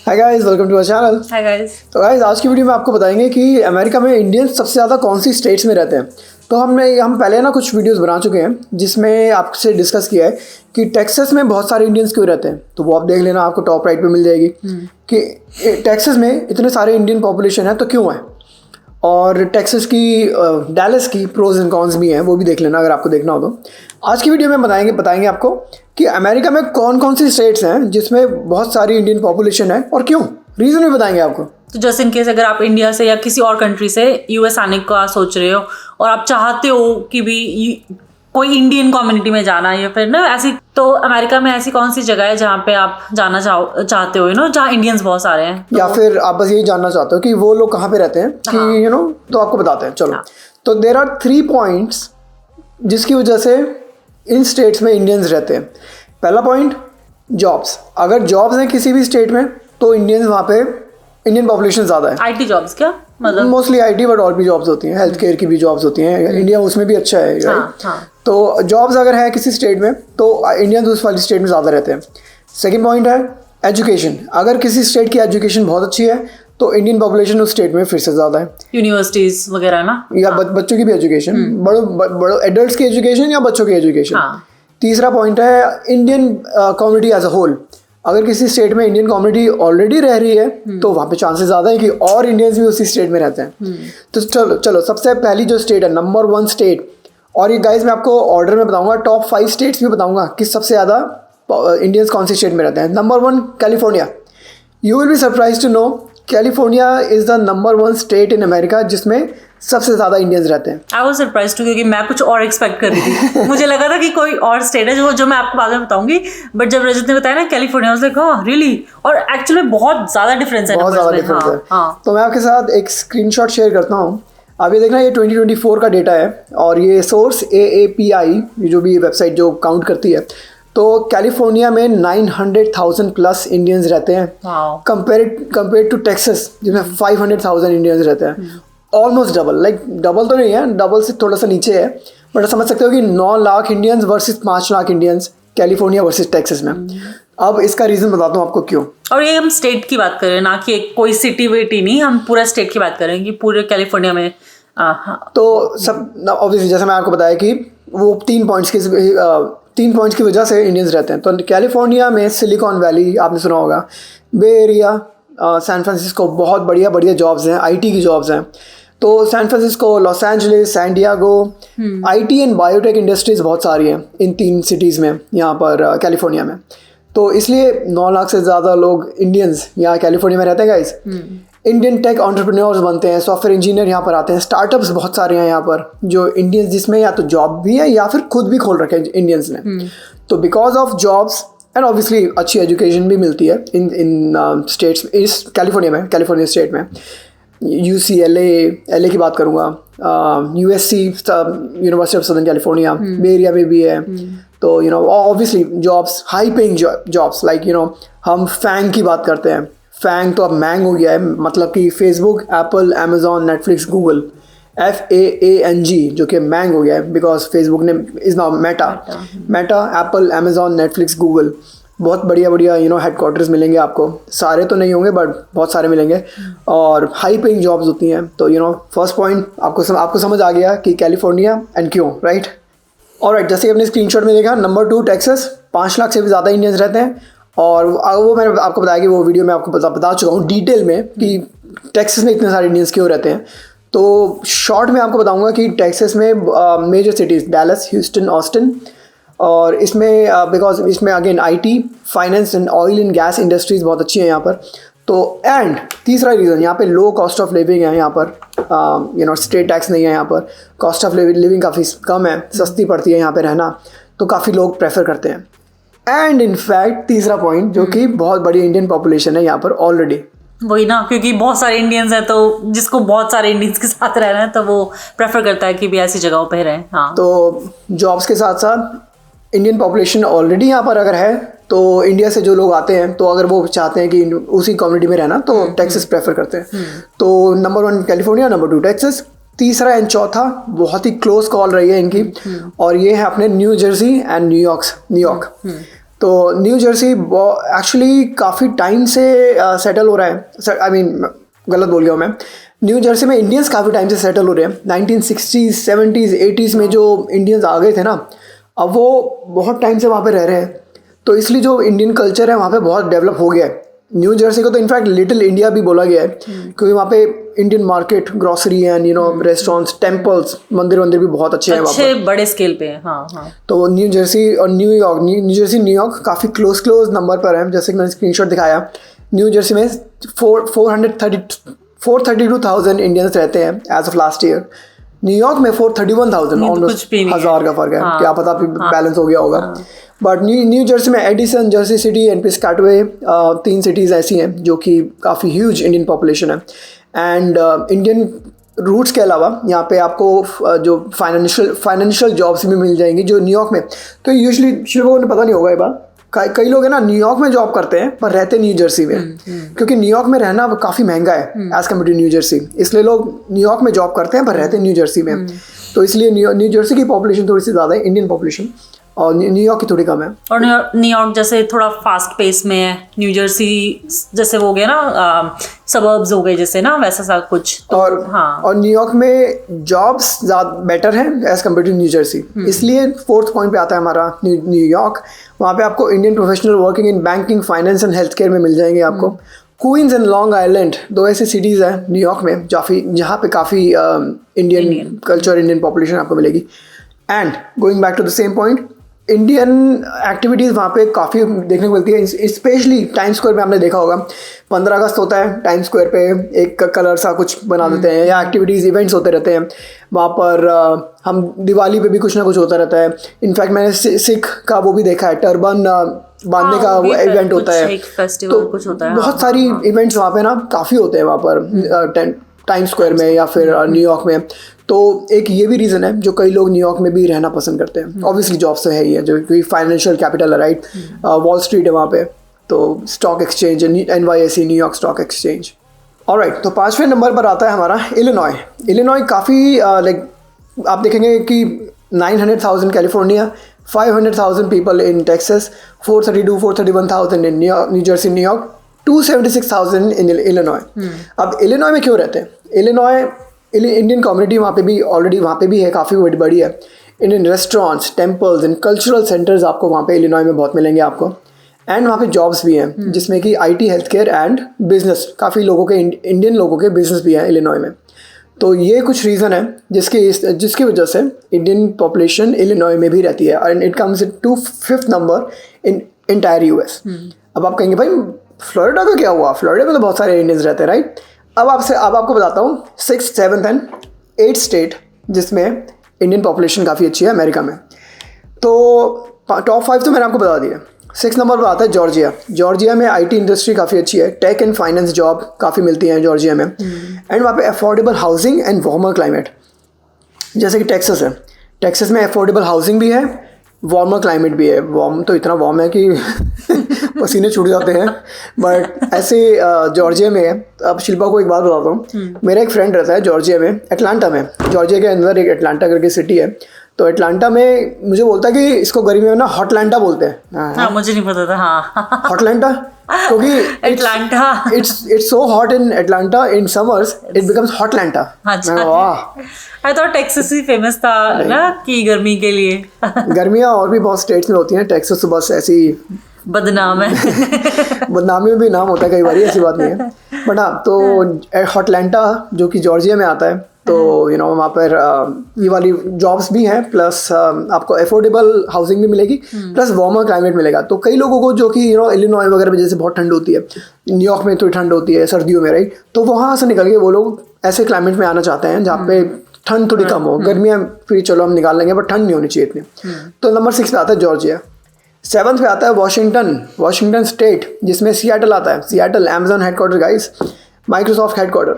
Hi guys, welcome to our channel. Hi guys. तो guys, आज की वीडियो में आपको बताएंगे कि अमेरिका में इंडियंस सबसे ज़्यादा कौन सी स्टेट्स में रहते हैं। तो हम पहले ना कुछ वीडियोस बना चुके हैं जिसमें आपसे डिस्कस किया है कि टेक्सास में बहुत सारे इंडियंस क्यों रहते हैं। तो वो आप देख लेना, आपको टॉप राइट पे मिल जाएगी कि टेक्सास में इतने सारे इंडियन पॉपुलेशन है तो क्यों है। और टेक्सास की डैलस की प्रोज एंड कॉन्स भी हैं, वो भी देख लेना अगर आपको देखना हो तो। आज की वीडियो में बताएंगे आपको कि अमेरिका में कौन कौन सी स्टेट्स हैं जिसमें बहुत सारी इंडियन पॉपुलेशन है और क्यों, रीज़न भी बताएंगे आपको। तो जस्ट इन केस अगर आप इंडिया से या किसी और कंट्री से यूएस आने का सोच रहे हो और आप चाहते हो कि भी कोई इंडियन कम्युनिटी में जाना या फिर ना ऐसी, तो अमेरिका में ऐसी कौन सी जगह है जहाँ पे आप जाना चाहते हो जहाँ इंडियंस बहुत सारे हैं, या फिर आप बस यही जानना चाहते हो कि वो लोग कहाँ पे रहते हैं कि तो आपको बताते हैं। चलो, तो देयर आर 3 पॉइंट्स जिसकी वजह से इन स्टेट्स में इंडियंस रहते हैं। पहला पॉइंट, जॉब्स। अगर जॉब्स हैं किसी भी स्टेट में तो इंडियंस वहाँ पे, इंडियन पॉपुलेशन ज़्यादा है। आईटी जॉब्स क्या मतलब? मोस्टली आईटी, बट और भी जॉब्स होती हैं, हेल्थ केयर की भी जॉब्स होती हैं। इंडिया उसमें भी अच्छा है, राइट? तो जॉब्स अगर है किसी स्टेट में तो इंडियंस उस वाली स्टेट में ज़्यादा रहते हैं। सेकेंड पॉइंट है एजुकेशन। अगर किसी स्टेट की एजुकेशन बहुत अच्छी है तो इंडियन पॉपुलेशन उस स्टेट में फिर से ज़्यादा है। यूनिवर्सिटीज वगैरह ना, या बच्चों की भी एजुकेशन, बड़ों एडल्ट्स की एजुकेशन या बच्चों की एजुकेशन। तीसरा पॉइंट है Indian community as a whole. अगर किसी स्टेट में इंडियन कम्युनिटी ऑलरेडी रह रही है तो वहाँ पे चांसेस ज़्यादा है कि और इंडियंस भी उसी स्टेट में रहते हैं। तो चलो सबसे पहली जो स्टेट है, नंबर 1 स्टेट, और ये गाइज मैं आपको ऑर्डर में बताऊंगा, टॉप 5 स्टेट्स भी बताऊंगा कि सबसे ज़्यादा इंडियंस कौन सी स्टेट में रहते हैं। Number 1 California. You will be surprise to know California is the number 1 state in America जिसमें सबसे ज़्यादा इंडियंस रहते हैं। आई वाज सरप्राइज्ड टू, क्योंकि मैं कुछ और एक्सपेक्ट कर रही थी। मुझे लगा था कि कोई और स्टेट है जो मैं आपको बाद में बताऊंगी, बट जब रजत ने बताया ना कैलिफोर्निया, वाज लाइक हां रियली, और एक्चुअली बहुत ज़्यादा डिफरेंस है, बहुत ज़्यादा डिफरेंस है। तो मैं आपके साथ एक स्क्रीनशॉट शेयर करता हूँ। आप ये देखना, ये 2024 का डेटा है और ये सोर्स AAPI, जो भी वेबसाइट जो काउंट करती है। तो कैलिफोर्निया में 900,000 प्लस इंडियंस रहते हैं, कंपेयर टू टेक्सास जिसमें 500,000 इंडियंस रहते हैं। ऑलमोस्ट डबल, लाइक डबल तो नहीं है, डबल से थोड़ा सा नीचे है, बट समझ सकते हो कि 9 lakh Indians versus 5 lakh Indians California versus Texas में। अब इसका रीज़न बताता हूँ आपको क्यों। और ये हम स्टेट की बात कर रहे हैं, ना कि कोई सिटी वेटी नहीं, हम पूरा स्टेट की बात कर रहे हैं कि पूरे कैलिफोर्निया में। तो सब ऑब्वियसली जैसे मैं आपको बताया कि वो 3 पॉइंट्स की वजह से इंडियंस रहते हैं। तो कैलिफोर्निया में सिलिकॉन वैली आपने सुना होगा, बे एरिया, सैन फ्रांसिस्को, बहुत बढ़िया जॉब्स हैं, आईटी की जॉब्स हैं। तो San Francisco, Los Angeles, San Diego, IT and biotech industries बहुत सारी हैं इन 3 सिटीज़ में, यहाँ पर कैलिफोर्निया में। तो इसलिए 9 लाख से ज़्यादा लोग इंडियंस यहाँ कैलिफोर्निया में रहते हैं गाइस। इंडियन टेक एंटरप्रेन्योर्स बनते हैं, सॉफ्टवेयर इंजीनियर यहाँ पर आते हैं, स्टार्टअप्स बहुत सारे हैं यहाँ पर जो इंडियंस, जिसमें या तो जॉब भी है या फिर खुद भी खोल रखे हैं इंडियंस ने। तो because of jobs and obviously अच्छी एजुकेशन भी मिलती है इन स्टेट्स, इस कैलिफोर्निया स्टेट में। UCLA की बात करूँगा, USC university of southern California, bay area में भी है। तो obviously jobs, high paying jobs, like हम फैंग की बात करते हैं। फैंग तो अब मैंग हो गया है, मतलब कि Facebook, Apple, Amazon, Netflix, Google, FAANG, जो कि मैंग हो गया है बिकॉज फेसबुक ने is now Meta, Apple, Amazon, Netflix, Google. बहुत बढ़िया हेडक्वार्टर्स मिलेंगे आपको, सारे तो नहीं होंगे बट बहुत सारे मिलेंगे, और हाई पेइंग जॉब्स होती हैं। तो फर्स्ट पॉइंट आपको समझ आ गया कि कैलिफोर्निया एंड क्यों, राइट? ऑलराइट, जैसे कि अपने स्क्रीनशॉट में देखा, नंबर 2 टेक्सास, 5 लाख से भी ज़्यादा इंडियंस रहते हैं। और वो मैंने आपको बताया कि वो वीडियो में आपको बता चुका हूँ डिटेल में कि टेक्सास में इतने सारे इंडियंस क्यों रहते हैं। तो शॉर्ट में आपको बताऊँगा कि टेक्सास में major cities Dallas, Houston, Austin, और इसमें बिकॉज इसमें again IT, finance and oil and gas industries बहुत अच्छी हैं यहाँ पर। तो एंड तीसरा रीज़न, यहाँ पे लो कॉस्ट ऑफ लिविंग है यहाँ पर, स्टेट टैक्स नहीं है यहाँ पर, कॉस्ट ऑफ लिविंग काफ़ी कम है, सस्ती पड़ती है यहाँ पे रहना, तो काफ़ी लोग प्रेफर करते हैं। एंड इनफैक्ट तीसरा पॉइंट, जो कि बहुत बड़ी इंडियन पॉपुलेशन है यहाँ पर ऑलरेडी, वही ना, क्योंकि बहुत सारे इंडियंस हैं, तो जिसको बहुत सारे इंडियंस के साथ रहना है तो वो प्रेफर करता है कि भी ऐसी जगहों पे रहें। हाँ, तो जॉब्स के साथ साथ इंडियन पॉपुलेशन ऑलरेडी यहाँ पर अगर है तो इंडिया से जो लोग आते हैं, तो अगर वो चाहते हैं कि उसी कम्युनिटी में रहना तो टेक्सास प्रेफर करते हैं। तो नंबर 1 कैलिफोर्निया, नंबर 2 टेक्सास, तीसरा एंड चौथा बहुत ही क्लोज कॉल रही है इनकी, और ये है अपने न्यू जर्सी एंड न्यूयॉर्क। तो न्यू जर्सी एक्चुअली काफ़ी टाइम से सेटल हो रहा है, आई मीन गलत बोल गया हूँ मैं। न्यू जर्सी में इंडियंस काफ़ी टाइम से सेटल हो रहे हैं। 1960s 70s 80s में जो इंडियंस आ गए थे ना, अब वो बहुत टाइम से वहाँ पे रह रहे हैं, तो इसलिए जो इंडियन कल्चर है वहाँ पे बहुत डेवलप हो गया है। न्यू जर्सी को तो इनफैक्ट लिटिल इंडिया भी बोला गया है, क्योंकि वहाँ पे Indian market, grocery and restaurants, temples, मंदिर भी बहुत अच्छे हैं वहाँ अच्छे बड़े स्केल पे हैं। हाँ। तो न्यू जर्सी और न्यू जर्सी न्यूयॉर्क काफ़ी क्लोज नंबर पर है। जैसे कि मैंने स्क्रीनशॉट दिखाया, न्यू जर्सी में 432,000 इंडियंस रहते हैं as of last year. New York में 431,000, ऑलमोस्ट 1,000 का फर्क है। क्या पता बैलेंस हो गया होगा। बट न्यू जर्सी में Edison, Jersey City and Piscataway 3 cities ऐसी हैं जो कि काफ़ी ह्यूज इंडियन पॉपुलेशन है। एंड इंडियन रूट्स के अलावा यहाँ पे आपको जो फाइनेंशियल जॉब्स भी मिल जाएंगी जो न्यूयॉर्क में। तो यूजुअली लोगों को पता नहीं होगा ये बात, कई लोग है ना न्यूयॉर्क में जॉब करते हैं पर रहते न्यू जर्सी में, क्योंकि न्यूयॉर्क में रहना काफ़ी महंगा है as compare to New Jersey. इसलिए लोग न्यूयॉर्क में जॉब करते हैं पर रहते न्यू जर्सी में। तो इसलिए न्यू जर्सी की पॉपुलेशन थोड़ी सी ज़्यादा है, इंडियन पॉपुलेशन, और न्यूयॉर्क की थोड़ी कम है। और न्यूयॉर्क जैसे थोड़ा फास्ट पेस में है, न्यू जर्सी जैसे वो गए ना सबर्ब्स हो गए जैसे ना, वैसा सा कुछ तो, और न्यूयॉर्क में जॉब्स ज़्यादा बेटर हैं as compare to New Jersey. इसलिए 4th पॉइंट पे आता है हमारा न्यूयॉर्क। वहाँ पे आपको Indian professional working in banking, finance and health care में मिल जाएंगे आपको। क्वींस एंड लॉन्ग आइलैंड 2 ऐसी सिटीज़ हैं न्यूयॉर्क में जहाँ पे काफ़ी इंडियन कल्चर, इंडियन पॉपुलेशन आपको मिलेगी। And going back to the same point, Indian activities वहाँ पे काफ़ी देखने को मिलती है। स्पेशली टाइम स्क्वायर में आपने देखा होगा, 15 अगस्त होता है, टाइम स्क्वायर पे एक कलर सा कुछ बना देते हैं, या एक्टिविटीज़ इवेंट्स होते रहते हैं वहाँ पर। हम दिवाली पे भी कुछ ना कुछ होता रहता है। इनफैक्ट मैंने सिख का वो भी देखा है, टर्बन बांधने का वो इवेंट होता है, तो कुछ होता है। बहुत सारी इवेंट्स वहाँ पे ना काफ़ी होते हैं वहाँ पर टाइम स्क्वायर में या फिर न्यूयॉर्क में। तो एक ये भी रीज़न है जो कई लोग न्यूयॉर्क में भी रहना पसंद करते हैं। ऑब्वियसली जॉब्स तो है ही है, जो कि फाइनेंशियल कैपिटल है, राइट। वॉल स्ट्रीट है वहाँ पे, तो stock exchange, NYSE, New York stock exchange. Alright, तो 5वें नंबर पर आता है हमारा इलिनॉय। इलिनॉय काफ़ी लाइक आप देखेंगे कि 900,000 California, 500,000 people in Texas, 431,000 in new Jersey New York, 276,000 in Illinois. अब इलिनॉय में क्यों रहते हैं? इलिनॉय इंडियन कम्युनिटी वहाँ पे भी ऑलरेडी वहाँ पे भी है, काफ़ी बड़ी है। Indian restaurants, temples and cultural centres आपको वहाँ पे इलिनॉय में बहुत मिलेंगे आपको। एंड वहाँ पे जॉब्स भी हैं जिसमें कि IT, health care and business, काफ़ी लोगों के इंडियन लोगों के बिजनेस भी हैं इलिनॉय में। तो ये कुछ रीज़न है जिसकी वजह से इंडियन पॉपुलेशन इलिनॉय में भी रहती है, and it comes to 5th number in entire US। अब आप कहेंगे भाई फ्लोरिडा का क्या हुआ? फ्लोरिडा में तो बहुत सारे इंडियंस रहते हैं, राइट। अब आपको बताता हूँ 6th, 7th and 8th state जिसमें इंडियन पॉपुलेशन काफ़ी अच्छी है अमेरिका में। तो टॉप 5 तो मैंने आपको बता दिया। 6th नंबर पर आता है जॉर्जिया। जॉर्जिया में IT इंडस्ट्री काफ़ी अच्छी है, टेक एंड फाइनेंस जॉब काफ़ी मिलती हैं जॉर्जिया में। एंड वहाँ पे affordable housing and warmer climate, जैसे कि टेक्सास है। टेक्सास में अफोर्डेबल हाउसिंग भी है, वार्मर क्लाइमेट भी है। वार्म तो इतना वार्म है कि पसीने छूट जाते हैं, बट ऐसे जॉर्जिया में है। अब शिल्पा को एक बात बताता हूँ, मेरा एक फ्रेंड रहता है जॉर्जिया में, एटलांटा में। जॉर्जिया के अंदर एक एटलांटा करके सिटी है, तो एटलांटा में मुझे बोलता है कि इसको गर्मी में ना हॉटलैंटा बोलते हैं। हाँ, मुझे नहीं पता था। हाँ, हॉटलैंटा, क्योंकि Atlanta it's so hot in Atlanta, in summers it becomes Hotlanta. वाह, आई थॉट टेक्सास ही फेमस था ना कि गर्मी के लिए। गर्मियाँ और भी बहुत स्टेट्स में होती हैं, टेक्सास तो बस ऐसी बदनाम है। बदनामी में भी नाम होता है कई बार, ऐसी बात नहीं है। बट हाँ, तो हॉटलैंटा जो कि जॉर्जिया में आता है, तो वहाँ पर ये वाली जॉब्स भी हैं, प्लस आपको अफोर्डेबल हाउसिंग भी मिलेगी, प्लस वार्मर क्लाइमेट मिलेगा। तो कई लोगों को जो कि इलिनॉय वगैरह में जैसे बहुत ठंड होती है, न्यूयॉर्क में तो ठंड होती है सर्दियों में, राइट, तो वहाँ से निकल के वो लोग ऐसे क्लाइमेट में आना चाहते हैं जहाँ पे ठंड थोड़ी कम हो। गर्मियाँ फिर चलो हम निकाल लेंगे, बट ठंड नहीं होनी चाहिए इतनी। तो नंबर 6 पे आता है जॉर्जिया। 7th पे आता है वॉशिंगटन स्टेट, जिसमें सियाटल आता है। Seattle Amazon headquarter guys, Microsoft headquarter.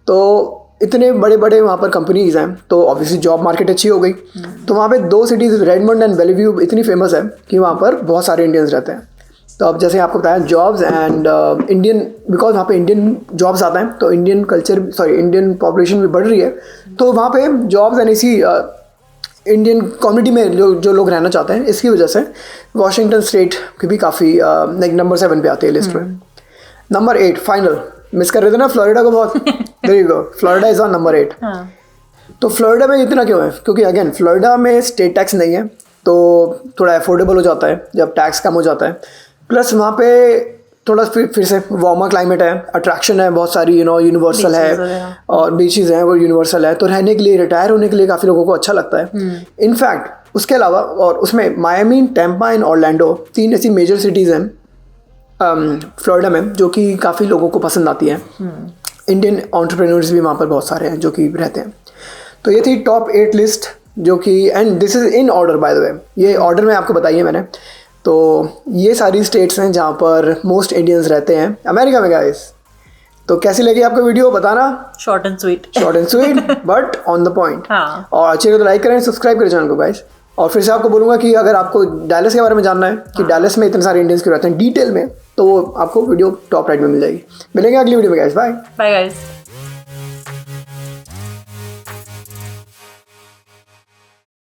तो इतने बड़े बड़े वहाँ पर कंपनीज हैं, तो ऑब्वियसली जॉब मार्केट अच्छी हो गई। तो वहाँ पे 2 सिटीज़ रेडमंड एंड बेलीव्यू इतनी फेमस है कि वहाँ पर बहुत सारे इंडियंस रहते हैं। तो अब जैसे आपको बताया जॉब्स एंड इंडियन, बिकॉज वहाँ पे इंडियन जॉब्स आता है, तो इंडियन पॉपुलेशन भी बढ़ रही है, तो वहाँ पे जॉब्स एंड इसी इंडियन कम्युनिटी में जो लोग रहना चाहते हैं, इसकी वजह से वॉशिंगटन स्टेट की भी काफ़ी लाइक नंबर 7 पे आती है लिस्ट में। नंबर 8 फाइनल, मिस कर रहे थे ना फ्लोरिडा को बहुत, there you go, Florida is on number 8। तो फ्लोरिडा में इतना क्यों है? क्योंकि अगेन फ्लोरिडा में स्टेट टैक्स नहीं है, तो थोड़ा अफोर्डेबल हो जाता है जब टैक्स कम हो जाता है। प्लस वहाँ पे थोड़ा फिर से वार्मर क्लाइमेट है, अट्रैक्शन है बहुत सारी, यूनिवर्सल है और बीचेस हैं वो यूनिवर्सल है, तो रहने के लिए, रिटायर होने के लिए काफ़ी लोगों को अच्छा लगता है। इनफैक्ट उसके अलावा और उसमें मायामी, टैम्पा एंड ऑरलैंडो 3 ऐसी मेजर सिटीज़ हैं फ्लोरिडा में जो कि काफ़ी लोगों को पसंद आती हैं। इंडियन एंटरप्रेन्योर्स भी वहाँ पर बहुत सारे हैं जो कि रहते हैं। तो ये थी टॉप 8 लिस्ट जो कि, and this is in order by the way, ये ऑर्डर में आपको बताइए मैंने। तो ये सारी स्टेट्स हैं जहाँ पर मोस्ट इंडियंस रहते हैं अमेरिका में गाइस। तो कैसी लगी आपको वीडियो बताना, short and sweet but on the point. हाँ। और अच्छे तो लाइक करें, सब्सक्राइब करें चैनल को गाइस। और फिर से आपको बोलूँगा कि अगर आपको डैलस के बारे में जानना है कि डैलस में इतने सारे इंडियंस क्यों रहते हैं डिटेल में, तो आपको वीडियो टॉप राइट में मिल जाएगी। मिलेंगे अगली वीडियो में गाइस, बाय गाइस।